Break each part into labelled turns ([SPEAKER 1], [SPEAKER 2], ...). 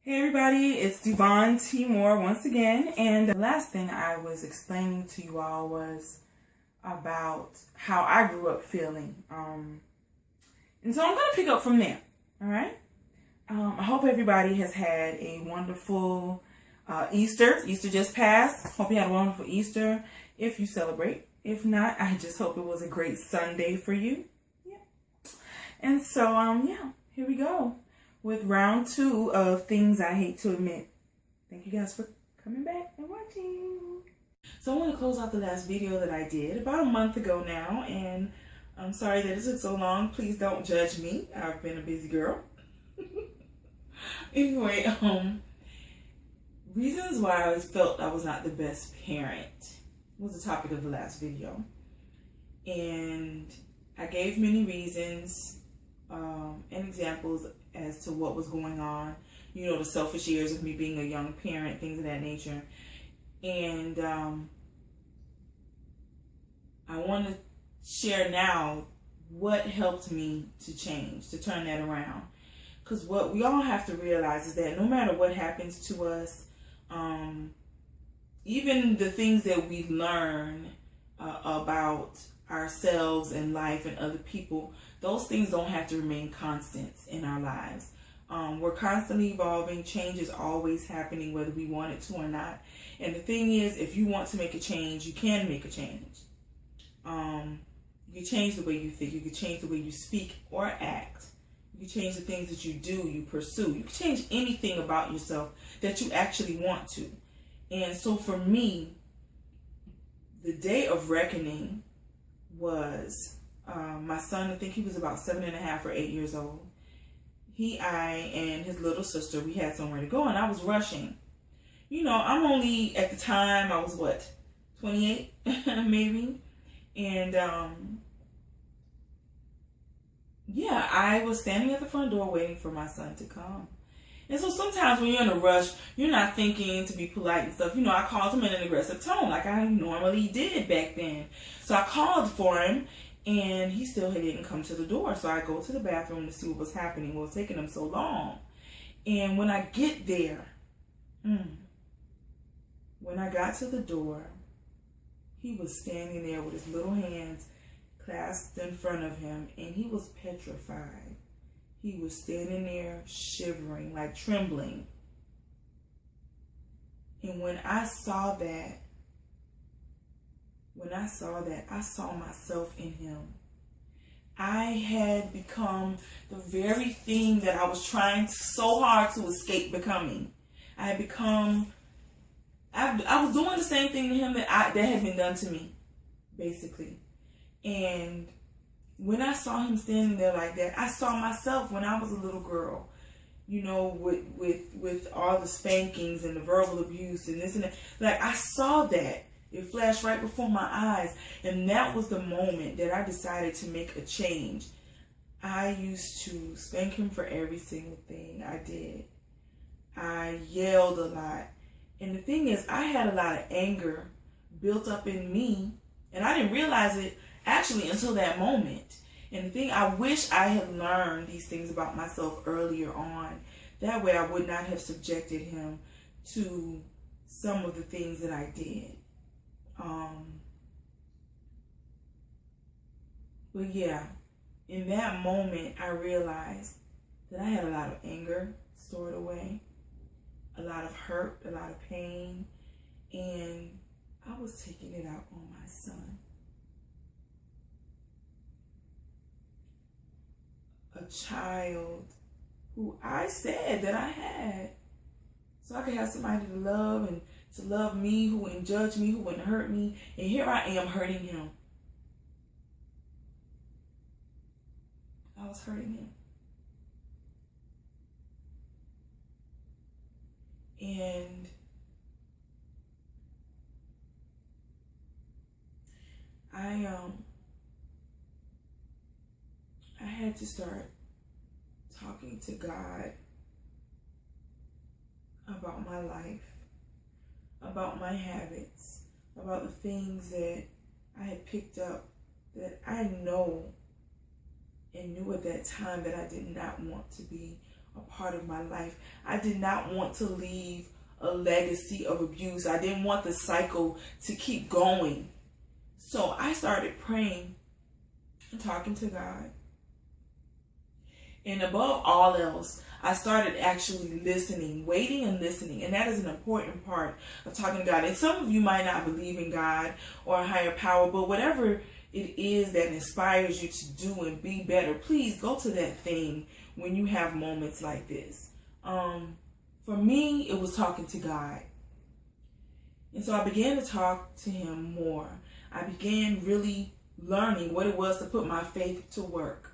[SPEAKER 1] Hey everybody, it's Devon T. Moore once again, and the last thing I was explaining to you all was about how I grew up feeling. And so I'm going to pick up from there, all right? I hope everybody has had a wonderful Easter. Easter just passed. Hope you had a wonderful Easter if you celebrate. If not, I just hope it was a great Sunday for you. Yeah. And so, yeah, here we go with round 2 of things I hate to admit. Thank you guys for coming back and watching. So I want to close out the last video that I did about a month ago now, and I'm sorry that it took so long. Please don't judge me. I've been a busy girl. Anyway, reasons why I always felt I was not the best parent was the topic of the last video. And I gave many reasons and examples as to what was going on. You know, the selfish years of me being a young parent, things of that nature. And I want to share now what helped me to change, to turn that around. Because what we all have to realize is that no matter what happens to us, even the things that we learn about ourselves and life and other people, those things don't have to remain constants in our lives. We're constantly evolving. Change is always happening, whether we want it to or not. And the thing is, if you want to make a change, you can make a change. You can change the way you think. You can change the way you speak or act. You can change the things that you do, you pursue. You can change anything about yourself that you actually want to. And so for me, the day of reckoning was my son. I think he was about 7.5 or 8 years old. I, and his little sister, we had somewhere to go, and I was rushing. You know, I'm only, at the time, I was what, 28, maybe? And, yeah, I was standing at the front door waiting for my son to come. And so sometimes when you're in a rush, you're not thinking to be polite and stuff. You know, I called him in an aggressive tone like I normally did back then. So I called for him, and he still didn't come to the door. So I go to the bathroom to see what was happening, what was taking him so long. And when I get there, when I got to the door, he was standing there with his little hands clasped in front of him, and he was petrified. He was standing there shivering, like trembling. And when I saw that, I saw myself in him. I had become the very thing that I was trying so hard to escape becoming. I had become, I was doing the same thing to him that had been done to me, basically. And when I saw him standing there like that, I saw myself when I was a little girl, you know, with all the spankings and the verbal abuse and this and that. Like, I saw that. It flashed right before my eyes. And that was the moment that I decided to make a change. I used to spank him for every single thing I did. I yelled a lot. And the thing is, I had a lot of anger built up in me. And I didn't realize it actually until that moment. And the thing, I wish I had learned these things about myself earlier on. That way I would not have subjected him to some of the things that I did. But yeah, in that moment, I realized that I had a lot of anger stored away, a lot of hurt, a lot of pain, and I was taking it out on my son. A child who I said that I had, so I could have somebody to love and to love me, who wouldn't judge me, who wouldn't hurt me. And here I am hurting him. I was hurting him. And I had to start talking to God about my life, about my habits, about the things that I had picked up that I know and knew at that time that I did not want to be a part of my life. I did not want to leave a legacy of abuse. I didn't want the cycle to keep going. So I started praying and talking to God. And above all else, I started actually listening, waiting and listening. And that is an important part of talking to God. And some of you might not believe in God or a higher power, but whatever it is that inspires you to do and be better, please go to that thing when you have moments like this. For me, it was talking to God. And so I began to talk to him more. I began really learning what it was to put my faith to work.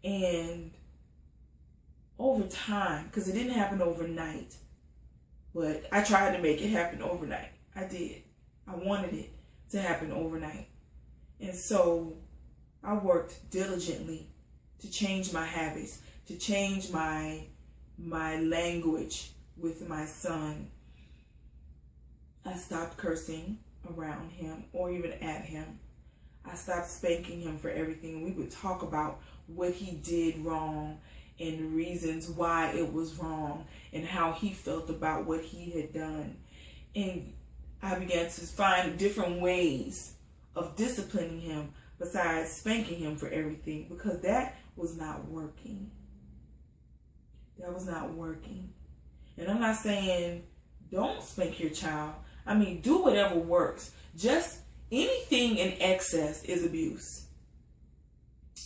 [SPEAKER 1] And over time, because it didn't happen overnight, but I tried to make it happen overnight. I did. I wanted it to happen overnight. And so I worked diligently to change my habits, to change my language with my son. I stopped cursing around him or even at him. I stopped spanking him for everything. We would talk about what he did wrong and the reasons why it was wrong and how he felt about what he had done. And I began to find different ways of disciplining him besides spanking him for everything, because that was not working. That was not working. And I'm not saying don't spank your child. I mean, do whatever works. Just anything in excess is abuse.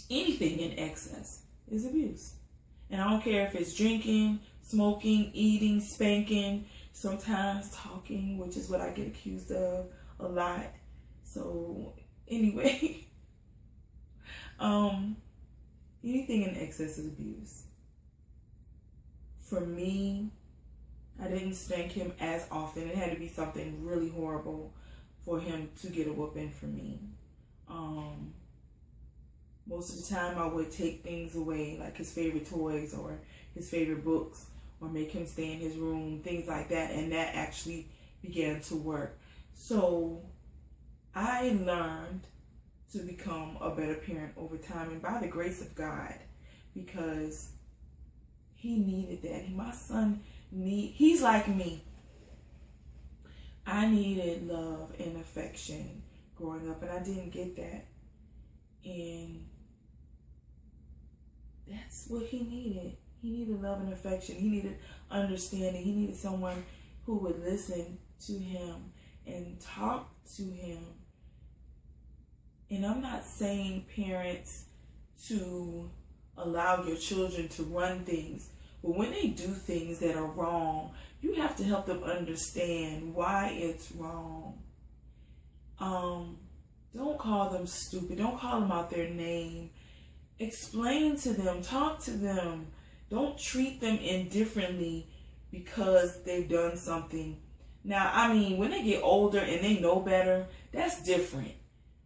[SPEAKER 1] Anything in excess is abuse. And I don't care if it's drinking, smoking, eating, spanking, sometimes talking, which is what I get accused of a lot. So anyway, anything in excess is abuse. For me, I didn't spank him as often. It had to be something really horrible for him to get a whooping from me. Most of the time I would take things away, like his favorite toys or his favorite books, or make him stay in his room, things like that. And that actually began to work. So I learned to become a better parent over time, and by the grace of God, because he needed that. My son he's like me. I needed love and affection growing up, and I didn't get that. And that's what he needed. He needed love and affection. He needed understanding. He needed someone who would listen to him and talk to him. And I'm not saying, parents, to allow your children to run things. But when they do things that are wrong, you have to help them understand why it's wrong. Don't call them stupid. Don't call them out their name. Explain to them. Talk to them. Don't treat them indifferently because they've done something. Now, I mean, when they get older and they know better, that's different.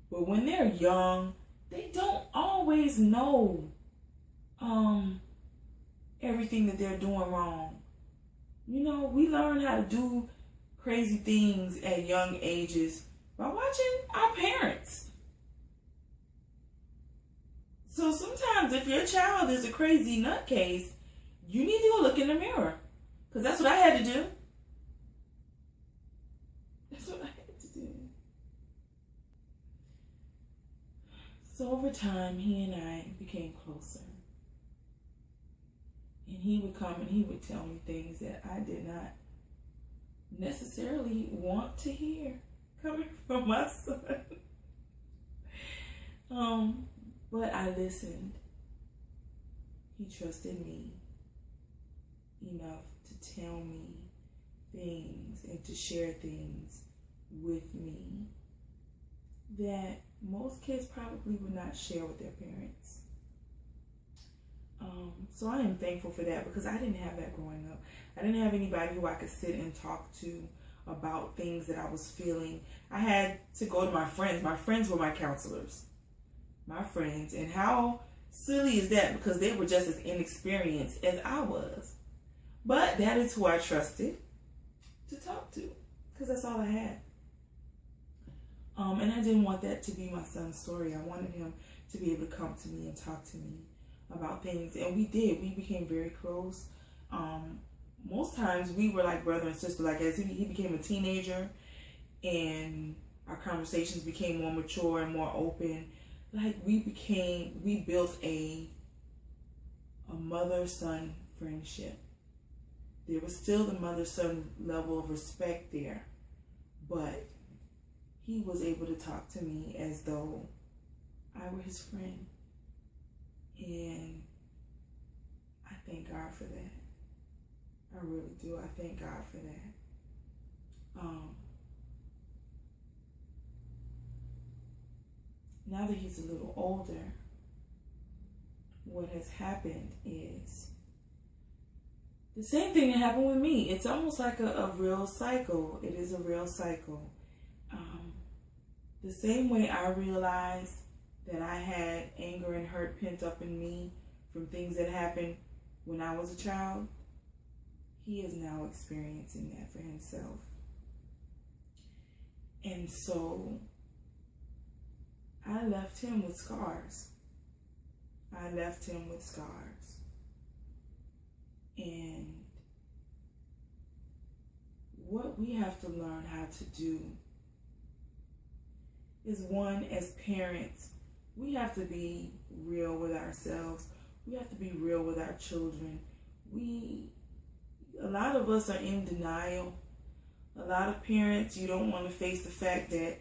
[SPEAKER 1] But when they're young, they don't always know everything that they're doing wrong. You know, we learn how to do crazy things at young ages by watching our parents. So sometimes if your child is a crazy nutcase, you need to go look in the mirror. Because that's what I had to do. That's what I had to do. So over time, he and I became closer. And he would come and he would tell me things that I did not necessarily want to hear coming from my son. But I listened. He trusted me enough to tell me things and to share things with me that most kids probably would not share with their parents. So I am thankful for that, because I didn't have that growing up. I didn't have anybody who I could sit and talk to about things that I was feeling. I had to go to my friends. My friends were my counselors. My friends. And how silly is that? Because they were just as inexperienced as I was. But that is who I trusted to talk to, because that's all I had. And I didn't want that to be my son's story. I wanted him to be able to come to me and talk to me about things. And we did. We became very close. Most times we were like brother and sister. Like as he became a teenager and our conversations became more mature and more open, like we built a mother-son friendship. There was still the mother-son level of respect there, but he was able to talk to me as though I were his friend. And I thank God for that. I really do. I thank God for that. Now that he's a little older, what has happened is the same thing that happened with me. It's almost like a real cycle. It is a real cycle. The same way I realized that I had anger and hurt pent up in me from things that happened when I was a child, he is now experiencing that for himself. And so I left him with scars. I left him with scars. And what we have to learn how to do is, one, as parents, we have to be real with ourselves. We have to be real with our children. A lot of us are in denial. A lot of parents, you don't want to face the fact that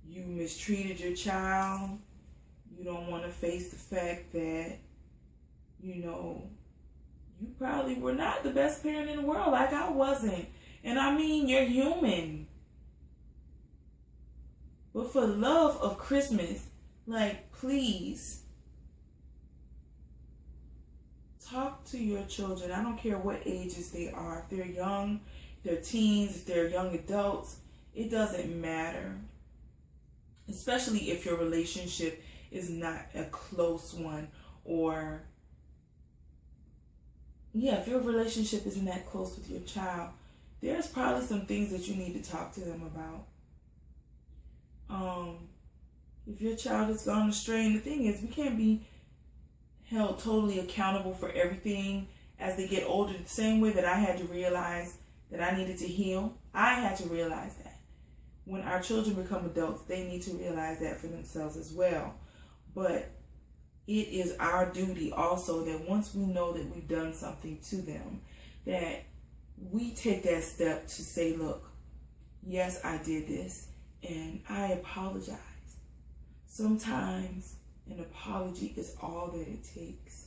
[SPEAKER 1] you mistreated your child. You don't want to face the fact that, you probably were not the best parent in the world, like I wasn't. And I mean, you're human. But for the love of Christmas, like, please, talk to your children. I don't care what ages they are. If they're young, if they're teens, if they're young adults, it doesn't matter. Especially if your relationship is not a close one, or, if your relationship isn't that close with your child, there's probably some things that you need to talk to them about. If your child has gone astray, and the thing is, we can't be held totally accountable for everything as they get older. The same way that I had to realize that I needed to heal, I had to realize that. When our children become adults, they need to realize that for themselves as well. But it is our duty also that once we know that we've done something to them, that we take that step to say, look, yes, I did this, and I apologize. Sometimes an apology is all that it takes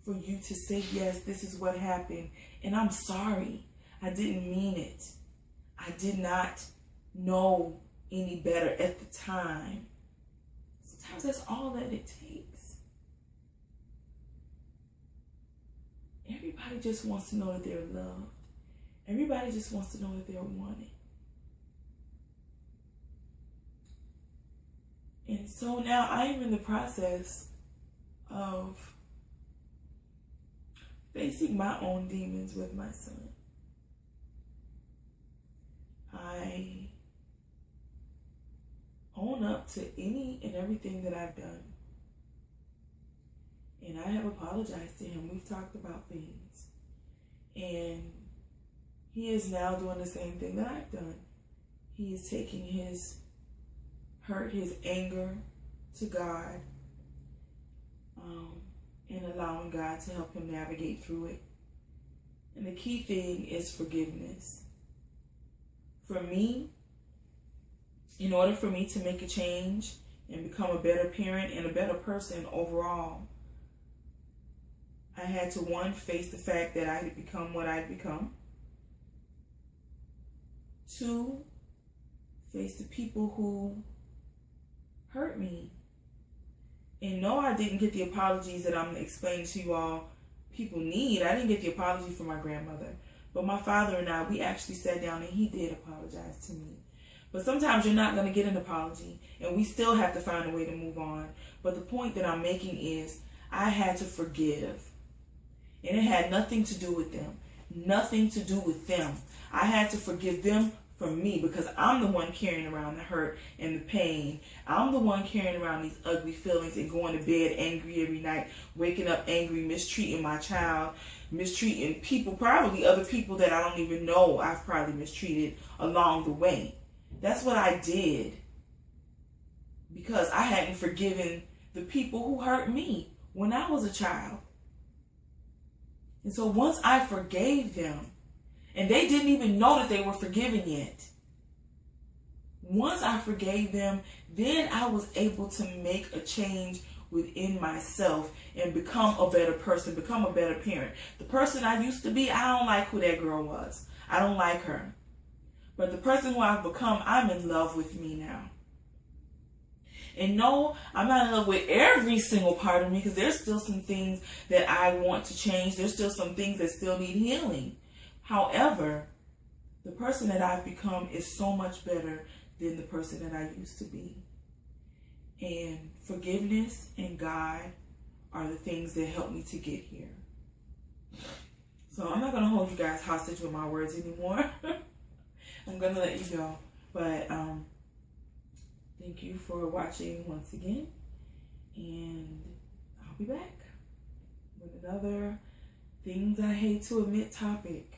[SPEAKER 1] for you to say, yes, this is what happened, and I'm sorry. I didn't mean it. I did not know any better at the time. Sometimes that's all that it takes. Everybody just wants to know that they're loved. Everybody just wants to know that they're wanted. And so now I am in the process of facing my own demons with my son. I own up to any and everything that I've done. And I have apologized to him. We've talked about things. And he is now doing the same thing that I've done. He is taking his hurt, his anger to God, and allowing God to help him navigate through it. And the key thing is forgiveness. For me, in order for me to make a change and become a better parent and a better person overall, I had to, one, face the fact that I had become what I'd become. Two, face the people who hurt me. And no, I didn't get the apologies that I'm explaining to you all people need. I didn't get the apology from my grandmother. But my father and I, we actually sat down and he did apologize to me. But sometimes you're not going to get an apology, and we still have to find a way to move on. But the point that I'm making is I had to forgive. And it had nothing to do with them. Nothing to do with them. I had to forgive them for me, because I'm the one carrying around the hurt and the pain. I'm the one carrying around these ugly feelings and going to bed angry every night, waking up angry, mistreating my child, mistreating people, probably other people that I don't even know I've probably mistreated along the way. That's what I did, because I hadn't forgiven the people who hurt me when I was a child. And so once I forgave them, and they didn't even know that they were forgiven yet. Once I forgave them, then I was able to make a change within myself and become a better person, become a better parent. The person I used to be, I don't like who that girl was. I don't like her. But the person who I've become, I'm in love with me now. And no, I'm not in love with every single part of me, because there's still some things that I want to change. There's still some things that still need healing. However, the person that I've become is so much better than the person that I used to be. And forgiveness and God are the things that help me to get here. So I'm not going to hold you guys hostage with my words anymore. I'm going to let you go. But thank you for watching once again. And I'll be back with another Things I Hate to Admit topic.